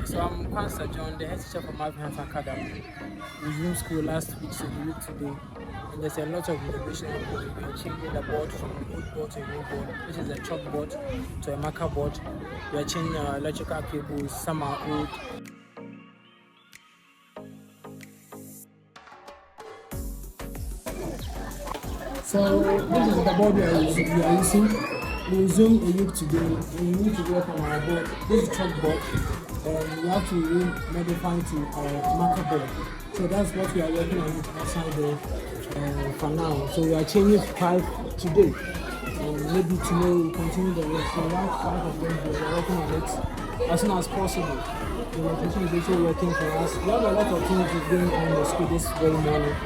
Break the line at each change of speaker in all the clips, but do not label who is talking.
So I'm Kwanzaa John, the head teacher for Maven Heart Academy. We resumed school last week, so the week today. And there's a lot of renovation happening. We are changing the board from an old board to a new board, which is a chalkboard to a marker board. We are changing our electrical cables, some are old. So this is the board we are using. We resume a week today. We need to work on our board. This is chalkboard. We have to modify to marker board. So that's what we are working on outside there for now. So we are changing 5 today. Maybe tomorrow we'll continue the work. So we have 5 of them. We are working on it as soon as possible. The location is also working for us. We have a lot of things going on in the school this very morning.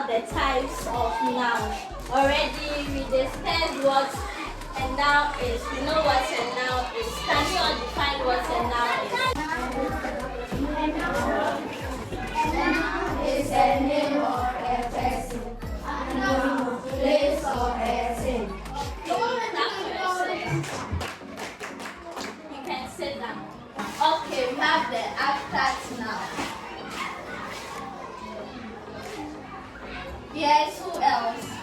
The types of noun. Already we discussed what a noun is. We know what a noun is. Can you all define what a noun is? A noun is a name of a person, a noun, place, or a thing. You can sit down. Okay, we have the abstract noun. Yes, who else?